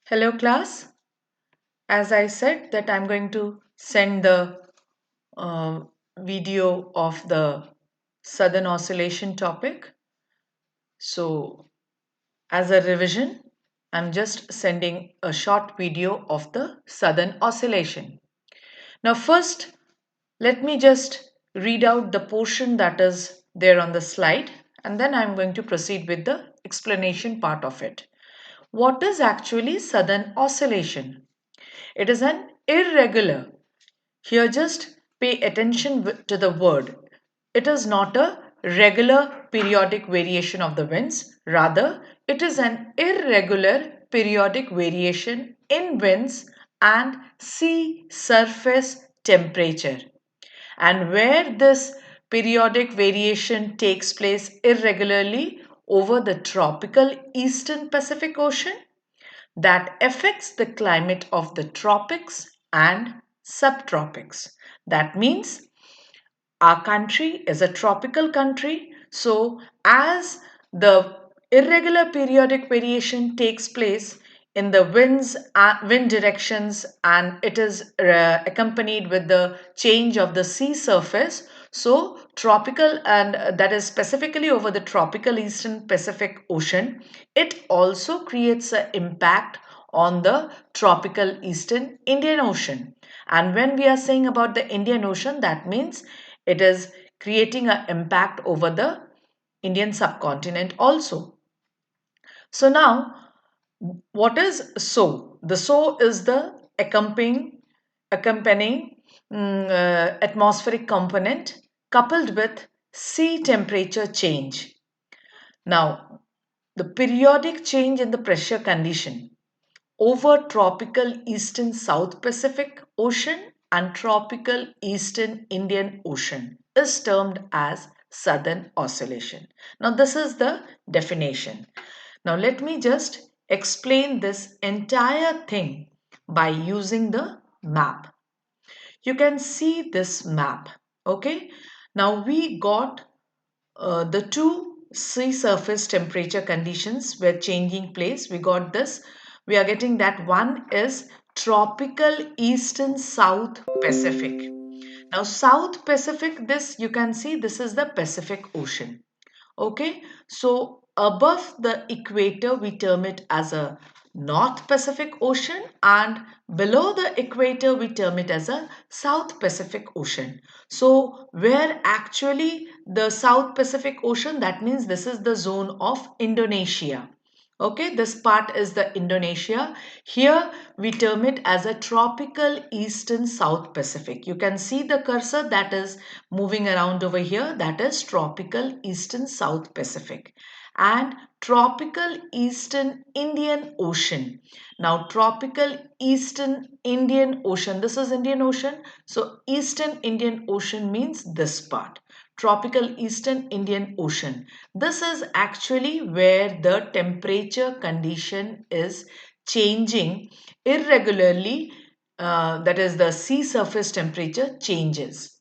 Hello class. As I said that I'm going to send the uh, video of the Southern Oscillation topic. So as a revision, I'm just sending a short video of the Southern Oscillation. Now first, let me just read out the portion that is there on the slide, and then I'm going to proceed with the explanation part of it. What is actually Southern Oscillation? It is an irregular. Here just pay attention to the word. It is not a regular periodic variation of the winds. Rather, it is an irregular periodic variation in winds and sea surface temperature. And where this periodic variation takes place irregularly over the tropical Eastern Pacific Ocean, that affects the climate of the tropics and subtropics. That means our country is a tropical country. So, as the irregular periodic variation takes place in the wind directions, and it is accompanied with the change of the sea surface, so tropical, and that is specifically over the tropical Eastern Pacific Ocean, it also creates an impact on the tropical Eastern Indian Ocean. And when we are saying about the Indian Ocean, that means it is creating an impact over the Indian subcontinent also. So now, what is so? The so is the accompanying atmospheric component coupled with sea temperature change. Now, the periodic change in the pressure condition over tropical Eastern South Pacific Ocean and tropical Eastern Indian Ocean is termed as Southern Oscillation. Now, this is the definition. Now, let me just explain this entire thing by using the map. You can see this map. Okay. Now, we got the two sea surface temperature conditions were changing place. We got this. We are getting that one is tropical Eastern South Pacific. Now, South Pacific, this you can see this is the Pacific Ocean. Okay, so above the equator, we term it as a North Pacific Ocean, and below the equator, we term it as a South Pacific Ocean. So, where actually the South Pacific Ocean, that means this is the zone of Indonesia. Okay, this part is the Indonesia. Here we term it as a tropical Eastern South Pacific. You can see the cursor that is moving around over here. That is tropical Eastern South Pacific. And tropical Eastern Indian Ocean. Now, tropical Eastern Indian Ocean. This is Indian Ocean. So, Eastern Indian Ocean means this part. Tropical Eastern Indian Ocean. This is actually where the temperature condition is changing irregularly, that is, the sea surface temperature changes.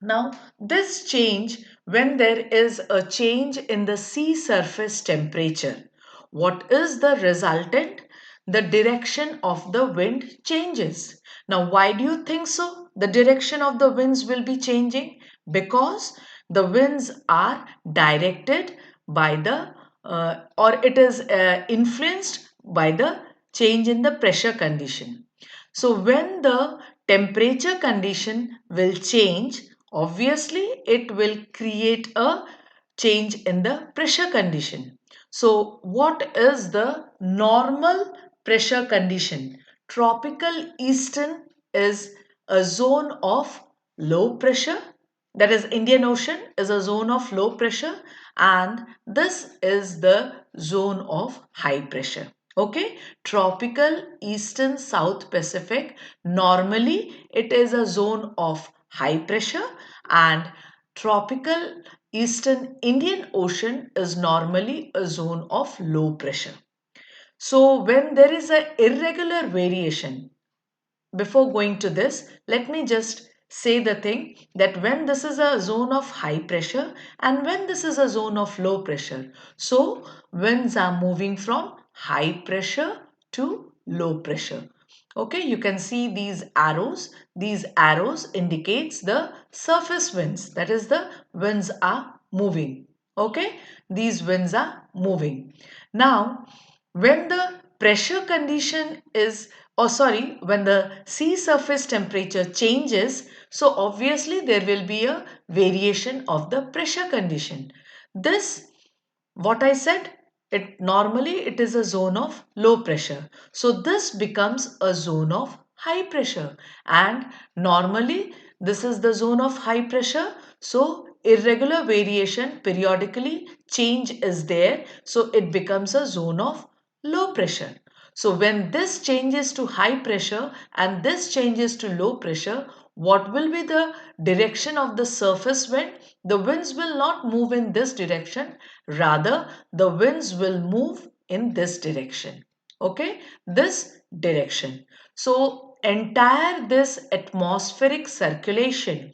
Now, this change, when there is a change in the sea surface temperature, what is the resultant? The direction of the wind changes. Now, why do you think so? The direction of the winds will be changing because the winds are directed by the or it is influenced by the change in the pressure condition. So, when the temperature condition will change, obviously it will create a change in the pressure condition. So, what is the normal pressure condition? Tropical Eastern is a zone of low pressure, that is Indian Ocean is a zone of low pressure, and this is the zone of high pressure. Okay, tropical Eastern South Pacific, normally it is a zone of high pressure, and tropical Eastern Indian Ocean is normally a zone of low pressure. So when there is a irregular variation, before going to this, let me just say the thing that when this is a zone of high pressure and when this is a zone of low pressure, so winds are moving from high pressure to low pressure. Okay, you can see these arrows. These arrows indicates the surface winds. That is, the winds are moving. Okay, these winds are moving. Now, when the pressure condition is, or sorry, when the sea surface temperature changes, so obviously there will be a variation of the pressure condition. This, what I said, it normally it is a zone of low pressure. So this becomes a zone of high pressure, and normally this is the zone of high pressure. So irregular variation, periodically change is there. So it becomes a zone of low pressure. So when this changes to high pressure and this changes to low pressure, what will be the direction of the surface wind? The winds will not move in this direction, rather the winds will move in this direction. Okay, this direction. So entire this atmospheric circulation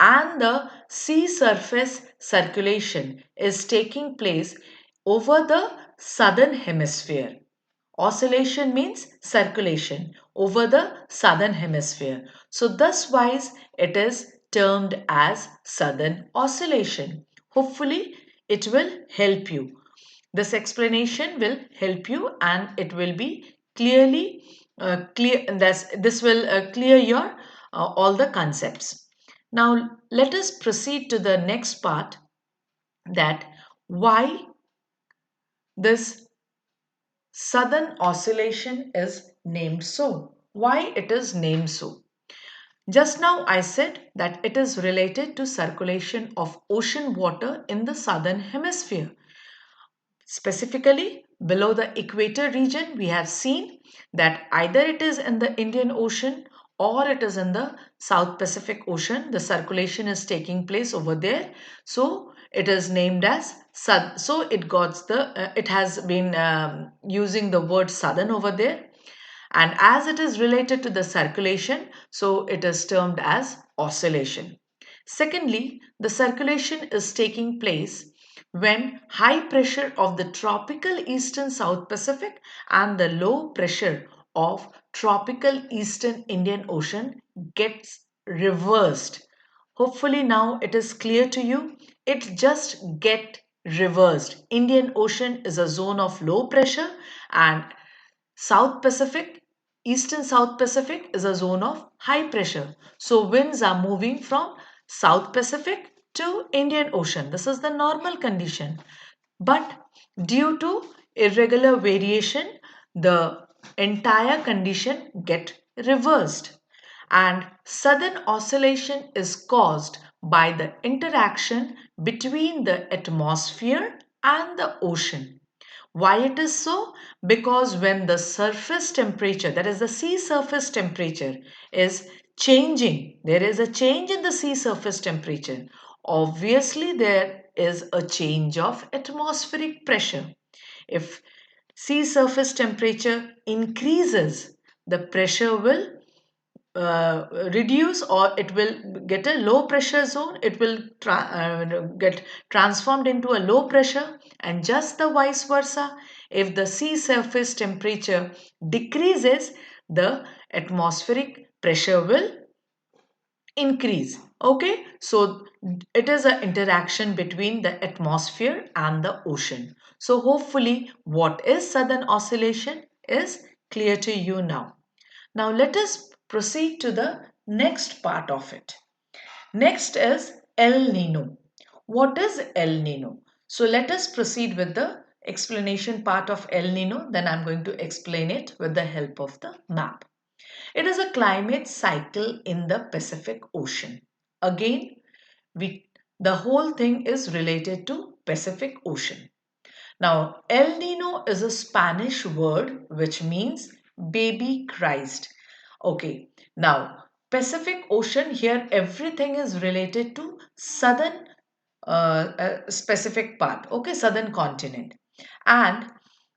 and the sea surface circulation is taking place over the southern hemisphere. Oscillation means circulation over the southern hemisphere. So thus wise it is termed as southern oscillation. Hopefully it will help you. This explanation will help you and it will be clearly clear. This will clear your all the concepts. Now let us proceed to the next part, that why this Southern Oscillation is named so. Why it is named so? Just now I said that it is related to circulation of ocean water in the southern hemisphere. Specifically, below the equator region, we have seen that either it is in the Indian Ocean or it is in the South Pacific Ocean. The circulation is taking place over there. So it is named as so it got it has been using the word southern over there, and as it is related to the circulation, so it is termed as oscillation. Secondly, the circulation is taking place when high pressure of the tropical eastern South Pacific and the low pressure of tropical eastern Indian Ocean gets reversed. Hopefully now it is clear to you. It just get reversed. Indian Ocean is a zone of low pressure and South Pacific, Eastern South Pacific is a zone of high pressure. So winds are moving from South Pacific to Indian Ocean. This is the normal condition. But due to irregular variation, the entire condition get reversed. And southern oscillation is caused by the interaction between the atmosphere and the ocean. Why it is so? Because when the surface temperature, that is the sea surface temperature, is changing, there is a change in the sea surface temperature. Obviously, there is a change of atmospheric pressure. If sea surface temperature increases, the pressure will reduce, or it will get a low pressure zone. It will get transformed into a low pressure, and just the vice versa. If the sea surface temperature decreases, the atmospheric pressure will increase. Okay, so it is an interaction between the atmosphere and the ocean. So hopefully what is southern oscillation is clear to you now. Now let us proceed to the next part of it. Next is El Nino. What is El Nino? So let us proceed with the explanation part of El Nino. Then I'm going to explain it with the help of the map. It is a climate cycle in the Pacific Ocean. Again, the whole thing is related to Pacific Ocean. Now, El Nino is a Spanish word which means baby Christ. Okay, now Pacific Ocean, here everything is related to southern specific part, okay, southern continent. And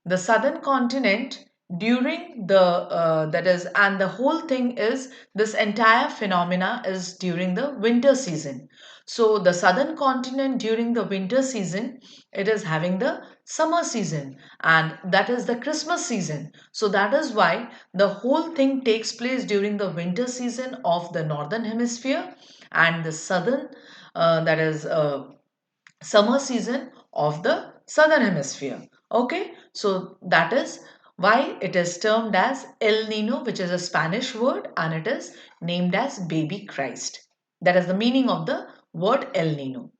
the southern continent during the that is, and the whole thing is, this entire phenomena is during the winter season. So the southern continent during the winter season, it is having the summer season, and that is the Christmas season. So that is why the whole thing takes place during the winter season of the northern hemisphere, and the southern, that is summer season of the southern hemisphere. Okay, so that is why it is termed as El Nino, which is a Spanish word, and it is named as baby Christ. That is the meaning of the word El Nino.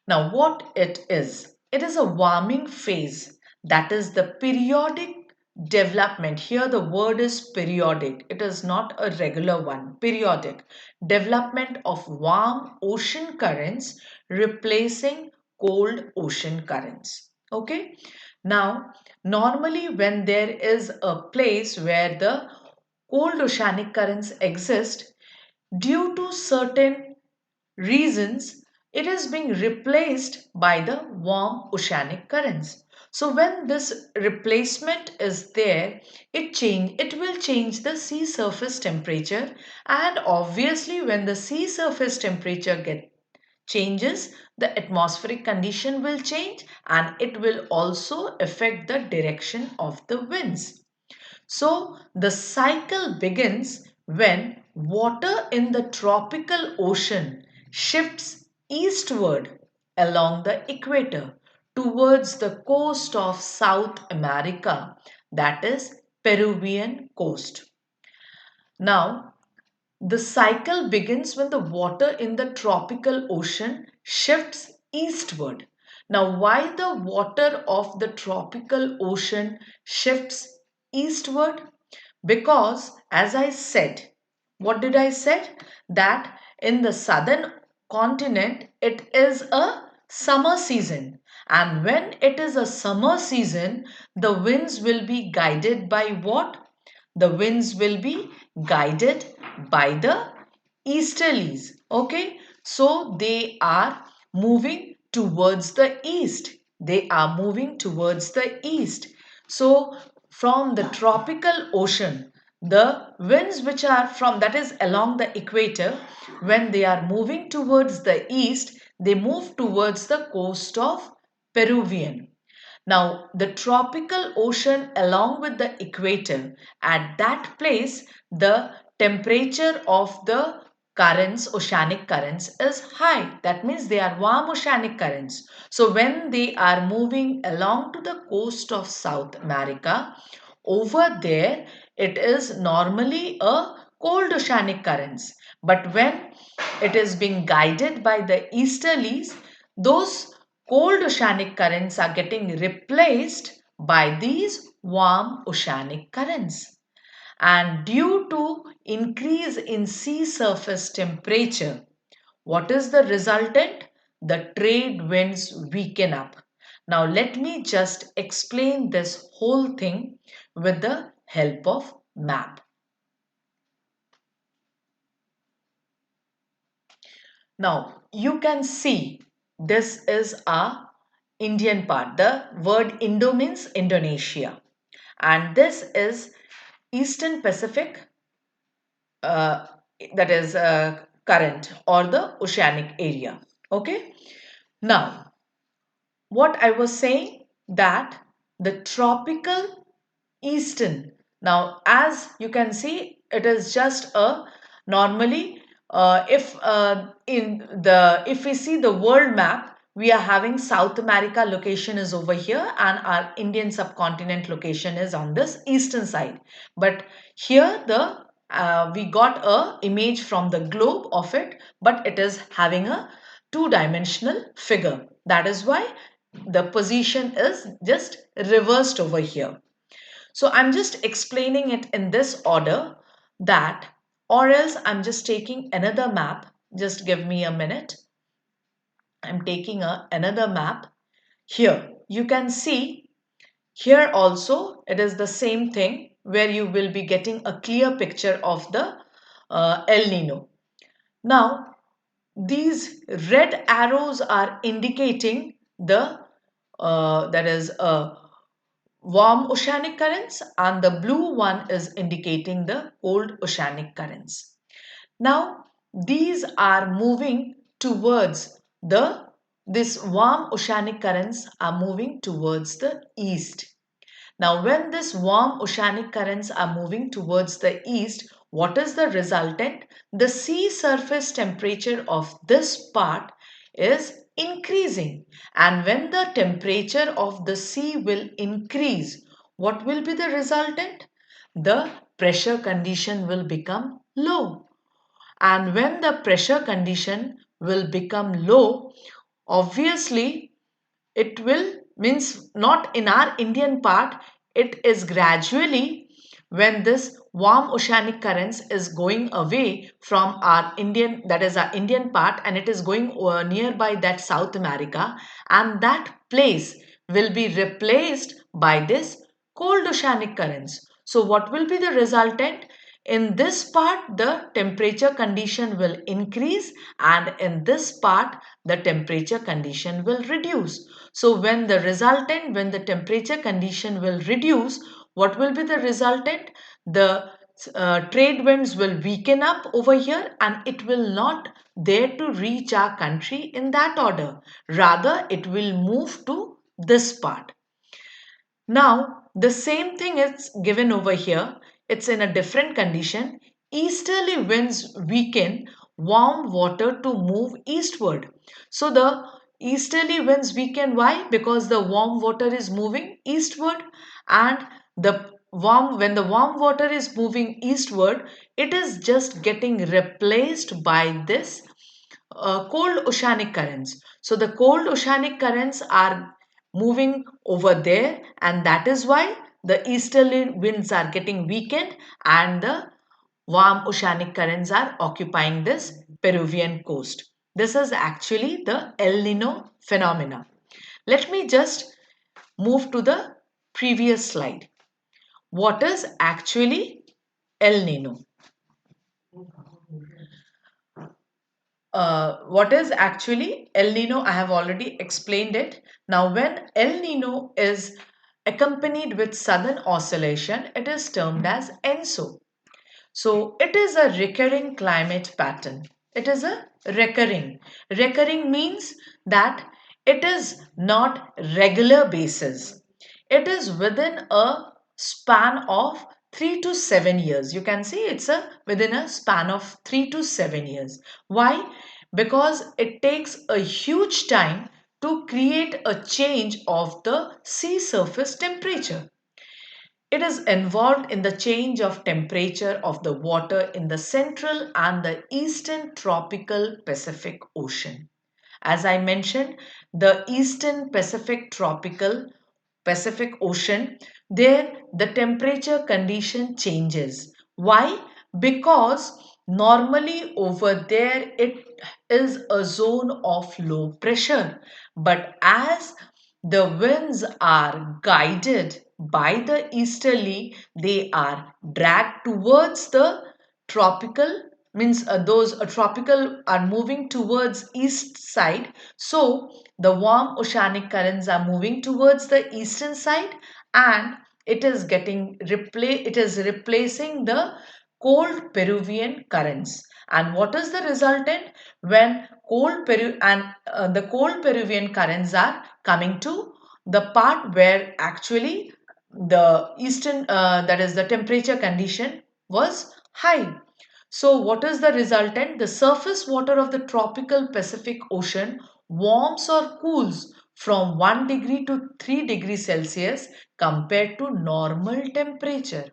Now, what it is a warming phase, that is the periodic development. Here, the word is periodic, it is not a regular one. Periodic development of warm ocean currents replacing cold ocean currents. Okay, now, normally, when there is a place where the cold oceanic currents exist, due to certain reasons, it is being replaced by the warm oceanic currents. So when this replacement is there, it will change the sea surface temperature, and obviously when the sea surface temperature get changes, the atmospheric condition will change, and it will also affect the direction of the winds. So the cycle begins when water in the tropical ocean shifts eastward along the equator towards the coast of South America, that is Peruvian coast. Now, the cycle begins when the water in the tropical ocean shifts eastward. Now, why the water of the tropical ocean shifts eastward? Because, as I said, what did I said? That in the southern continent it is a summer season, and when it is a summer season, the winds will be guided by what? The winds will be guided by the easterlies. Okay, so they are moving towards the east. They are moving towards the east. So from the tropical ocean, the winds which are from, that is along the equator, when they are moving towards the east, they move towards the coast of Peruvian. Now, the tropical ocean along with the equator, at that place, the temperature of the currents, oceanic currents, is high. That means they are warm oceanic currents. So, when they are moving along to the coast of South America, over there, it is normally a cold oceanic currents. But when it is being guided by the easterlies, those cold oceanic currents are getting replaced by these warm oceanic currents. And due to increase in sea surface temperature, what is the resultant? The trade winds weaken up. Now let me just explain this whole thing with the help of map. Now you can see this is a Indian part. The word Indo means Indonesia, and this is Eastern Pacific, uh, that is current or the oceanic area. Okay. Now what I was saying, that the tropical eastern. Now, as you can see, it is just a normally if we see the world map, we are having South America location is over here, and our Indian subcontinent location is on this eastern side. But here the we got a image from the globe of it, but it is having a two-dimensional figure. That is why the position is just reversed over here. So I'm just explaining it in this order, that, or else I'm just taking another map. Just give me a minute. I'm taking another map. Here you can see, here also it is the same thing, where you will be getting a clear picture of the El Nino. Now these red arrows are indicating the that is warm oceanic currents, and the blue one is indicating the cold oceanic currents. Now, these are moving towards the these warm oceanic currents are moving towards the east. Now, when these warm oceanic currents are moving towards the east, what is the resultant? The sea surface temperature of this part is increasing. And when the temperature of the sea will increase, what will be the resultant? The pressure condition will become low. And when the pressure condition will become low, obviously it will means not in our Indian part, it is gradually when this warm oceanic currents is going away from our Indian, that is our Indian part, and it is going nearby that South America, and that place will be replaced by this cold oceanic currents. So what will be the resultant? In this part, the temperature condition will increase, and in this part, the temperature condition will reduce. So when the temperature condition will reduce, what will be the resultant? The trade winds will weaken up over here, and it will not dare to reach our country in that order. Rather, it will move to this part. Now, the same thing is given over here. It's in a different condition. Easterly winds weaken warm water to move eastward. So the easterly winds weaken. Why? Because the warm water is moving eastward, and when the warm water is moving eastward, it is just getting replaced by this cold oceanic currents. So the cold oceanic currents are moving over there, and that is why the easterly winds are getting weakened and the warm oceanic currents are occupying this Peruvian coast. This is actually the El Nino phenomena. Let me just move to the previous slide. What is actually El Nino? What is actually El Nino? I have already explained it. Now, when El Nino is accompanied with sudden oscillation, it is termed as ENSO. So, it is a recurring climate pattern. It is a recurring. Recurring means that it is not regular basis. It is within a span of 3 to 7 years. You can see it's a within a span of 3 to 7 years. Why? Because it takes a huge time to create a change of the sea surface temperature. It is involved in the change of temperature of the water in the central and the eastern tropical Pacific Ocean. As I mentioned, the eastern Pacific Ocean, there the temperature condition changes. Why? Because normally over there it is a zone of low pressure. But as the winds are guided by the easterly, they are dragged towards the tropical means those tropical are moving towards east side, so the warm oceanic currents are moving towards the eastern side, and it is replacing the cold Peruvian currents. And what is the resultant? When the cold Peruvian currents are coming to the part where actually the eastern that is the temperature condition was high. So, what is the resultant? The surface water of the tropical Pacific Ocean warms or cools from 1 degree to 3 degrees Celsius compared to normal temperature.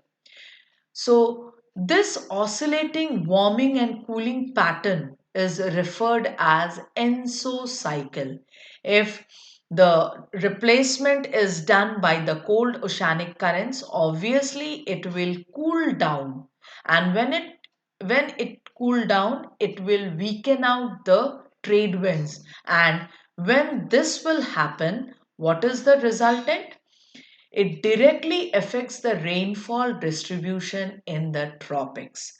So, this oscillating warming and cooling pattern is referred as ENSO cycle. If the replacement is done by the cold oceanic currents, obviously it will cool down, and when it cool down, it will weaken out the trade winds. And when this will happen, what is the resultant? It directly affects the rainfall distribution in the tropics.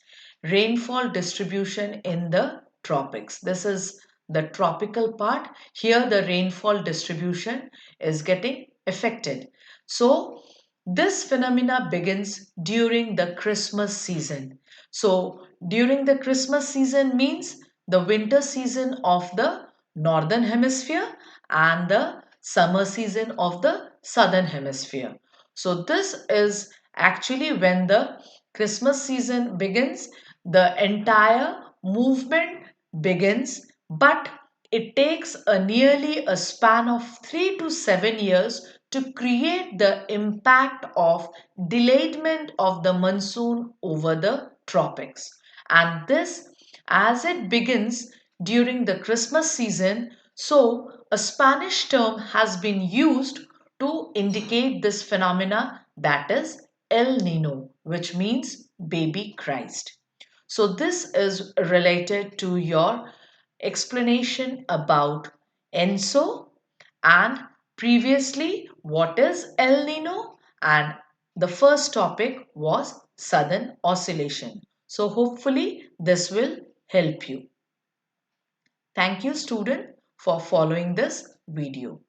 Rainfall distribution in the tropics. This is the tropical part. Here, the rainfall distribution is getting affected. So, this phenomena begins during the Christmas season. So, during the Christmas season means the winter season of the northern hemisphere, and the summer season of the southern hemisphere. So this is actually when the Christmas season begins, the entire movement begins, but it takes a nearly a span of 3 to 7 years to create the impact of delayment of the monsoon over the tropics. And this, as it begins during the Christmas season, so a Spanish term has been used to indicate this phenomena, that is El Nino, which means baby Christ. So this is related to your explanation about ENSO, and previously what is El Nino, and the first topic was Southern Oscillation. So hopefully this will help you. Thank you student for following this video.